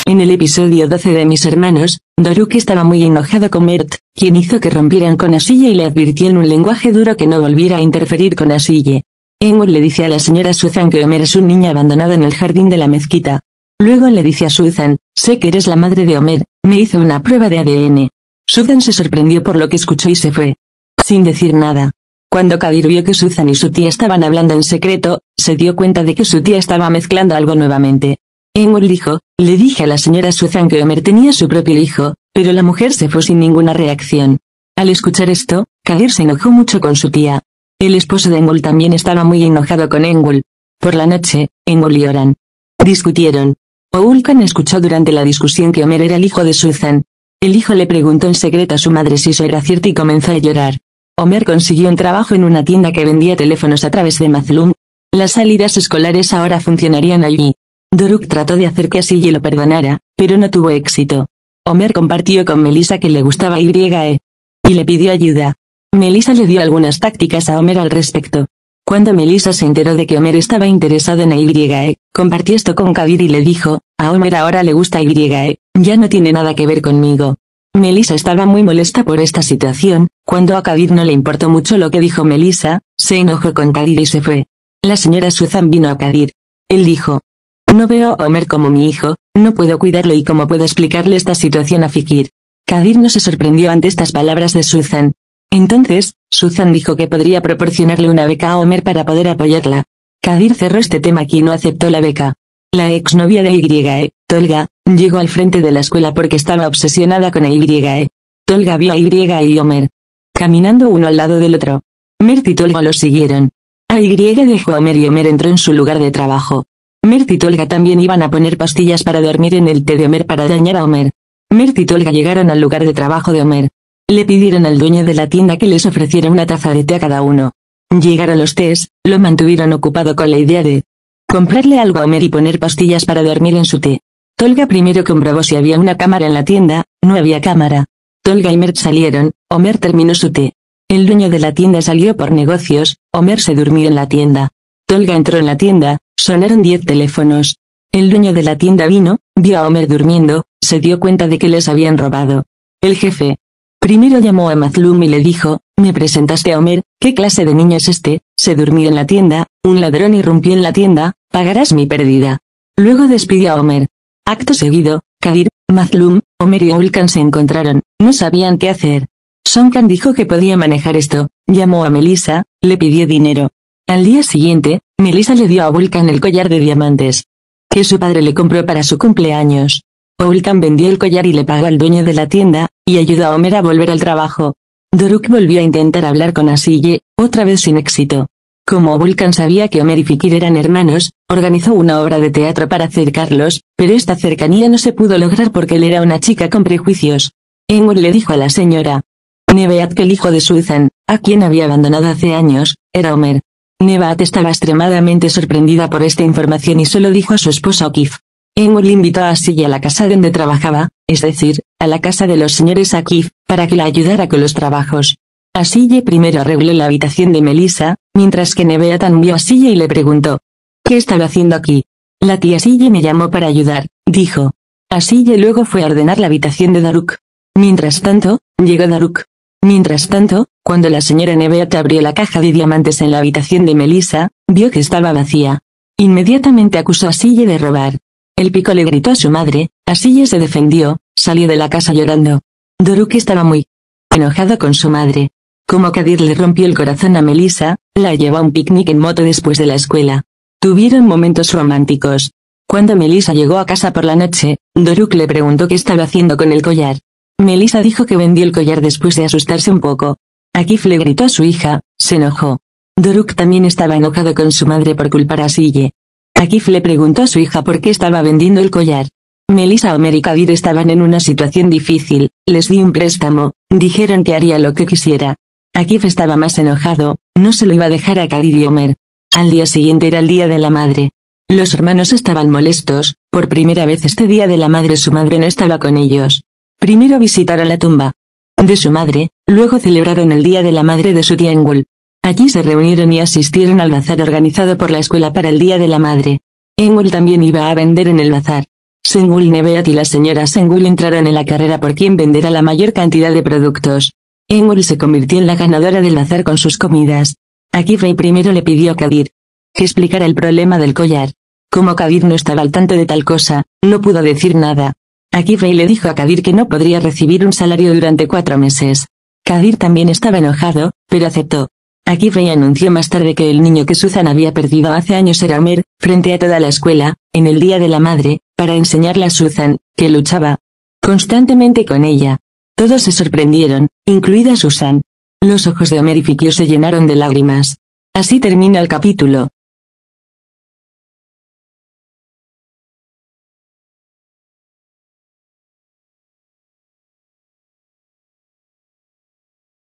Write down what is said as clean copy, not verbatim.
En el episodio 12 de Mis hermanos, Doruk estaba muy enojado con Mert, quien hizo que rompieran con Asille y le advirtió en un lenguaje duro que no volviera a interferir con Asille. Engul le dice a la señora Suzan que Omer es un niño abandonado en el jardín de la mezquita. Luego le dice a Suzan, sé que eres la madre de Omer, me hizo una prueba de ADN. Suzan se sorprendió por lo que escuchó y se fue. Sin decir nada. Cuando Kadir vio que Suzan y su tía estaban hablando en secreto, se dio cuenta de que su tía estaba mezclando algo nuevamente. Engul dijo, le dije a la señora Suzan que Omer tenía su propio hijo, pero la mujer se fue sin ninguna reacción. Al escuchar esto, Kadir se enojó mucho con su tía. El esposo de Engul también estaba muy enojado con Engul. Por la noche, Engul y Oran discutieron. Oulkan escuchó durante la discusión que Omer era el hijo de Suzan. El hijo le preguntó en secreto a su madre si eso era cierto y comenzó a llorar. Omer consiguió un trabajo en una tienda que vendía teléfonos a través de Mazlum. Las salidas escolares ahora funcionarían allí. Doruk trató de hacer que Asille lo perdonara, pero no tuvo éxito. Omer compartió con Melissa que le gustaba YE. Y le pidió ayuda. Melissa le dio algunas tácticas a Omer al respecto. Cuando Melissa se enteró de que Omer estaba interesado en YE, compartió esto con Kadir y le dijo, a Omer ahora le gusta YE, ya no tiene nada que ver conmigo. Melissa estaba muy molesta por esta situación. Cuando a Kadir no le importó mucho lo que dijo Melissa, se enojó con Kadir y se fue. La señora Suzan vino a Kadir. Él dijo, no veo a Omer como mi hijo, no puedo cuidarlo y cómo puedo explicarle esta situación a Fikir. Kadir no se sorprendió ante estas palabras de Suzan. Entonces, Suzan dijo que podría proporcionarle una beca a Omer para poder apoyarla. Kadir cerró este tema aquí y no aceptó la beca. La exnovia de YE, Tolga, llegó al frente de la escuela porque estaba obsesionada con YE. Tolga vio a YE y Omer caminando uno al lado del otro. Mert y Tolga lo siguieron. YE dejó a Omer y Omer entró en su lugar de trabajo. Mert y Tolga también iban a poner pastillas para dormir en el té de Omer para dañar a Omer. Mert y Tolga llegaron al lugar de trabajo de Omer. Le pidieron al dueño de la tienda que les ofreciera una taza de té a cada uno. Llegaron los tés, lo mantuvieron ocupado con la idea de comprarle algo a Omer y poner pastillas para dormir en su té. Tolga primero comprobó si había una cámara en la tienda, no había cámara. Tolga y Mert salieron, Omer terminó su té. El dueño de la tienda salió por negocios, Omer se durmió en la tienda. Tolga entró en la tienda, sonaron 10 teléfonos. El dueño de la tienda vino, vio a Omer durmiendo, se dio cuenta de que les habían robado. El jefe primero llamó a Mazlum y le dijo, me presentaste a Omer, ¿qué clase de niño es este? Se durmió en la tienda, un ladrón irrumpió en la tienda, pagarás mi pérdida. Luego despidió a Omer. Acto seguido, Kadir, Mazlum, Omer y Oulkan se encontraron, no sabían qué hacer. Sonkan dijo que podía manejar esto, llamó a Melissa, le pidió dinero. Al día siguiente, Melissa le dio a Oulkan el collar de diamantes que su padre le compró para su cumpleaños. Oulkan vendió el collar y le pagó al dueño de la tienda, y ayudó a Omer a volver al trabajo. Doruk volvió a intentar hablar con Asille, otra vez sin éxito. Como Oulkan sabía que Omer y Fikir eran hermanos, organizó una obra de teatro para acercarlos, pero esta cercanía no se pudo lograr porque él era una chica con prejuicios. Engul le dijo a la señora Nebahat que el hijo de Suzan, a quien había abandonado hace años, era Omer. Nebahat estaba extremadamente sorprendida por esta información y solo dijo a su esposo Akif. Engul invitó a Asille a la casa donde trabajaba, es decir, a la casa de los señores Akif, para que la ayudara con los trabajos. Asille primero arregló la habitación de Melissa, mientras que Nebahat vio a Asille y le preguntó, ¿qué estaba haciendo aquí? La tía Asille me llamó para ayudar, dijo. Asille luego fue a ordenar la habitación de Doruk. Mientras tanto, llegó Doruk. Mientras tanto, cuando la señora Nebahat abrió la caja de diamantes en la habitación de Melissa, vio que estaba vacía. Inmediatamente acusó a Asille de robar. El pico le gritó a su madre, Asille se defendió, salió de la casa llorando. Doruk estaba muy enojado con su madre. Como Kadir le rompió el corazón a Melissa, la llevó a un picnic en moto después de la escuela. Tuvieron momentos románticos. Cuando Melissa llegó a casa por la noche, Doruk le preguntó qué estaba haciendo con el collar. Melissa dijo que vendió el collar después de asustarse un poco. Akif le gritó a su hija, se enojó. Doruk también estaba enojado con su madre por culpar a Asille. Akif le preguntó a su hija por qué estaba vendiendo el collar. Melissa, Omer y Kadir estaban en una situación difícil, les di un préstamo, dijeron que haría lo que quisiera. Akif estaba más enojado, no se lo iba a dejar a Kadir y Omer. Al día siguiente era el día de la madre. Los hermanos estaban molestos, por primera vez este día de la madre su madre no estaba con ellos. Primero visitaron la tumba de su madre, luego celebraron el día de la madre de su tía Engul. Allí se reunieron y asistieron al bazar organizado por la escuela para el día de la madre. Engul también iba a vender en el bazar. Sengul Nebeat y la señora Sengul entraron en la carrera por quien venderá la mayor cantidad de productos. Engul se convirtió en la ganadora del bazar con sus comidas. Aquí Rey primero le pidió a Kadir que explicara el problema del collar. Como Kadir no estaba al tanto de tal cosa, no pudo decir nada. Aquí Rey le dijo a Kadir que no podría recibir un salario durante 4 meses. Kadir también estaba enojado, pero aceptó. Aquí Rey anunció más tarde que el niño que Suzan había perdido hace años era Homer, frente a toda la escuela, en el Día de la Madre, para enseñarle a Suzan, que luchaba constantemente con ella. Todos se sorprendieron, incluida Susan. Los ojos de Homer y Fikio se llenaron de lágrimas. Así termina el capítulo.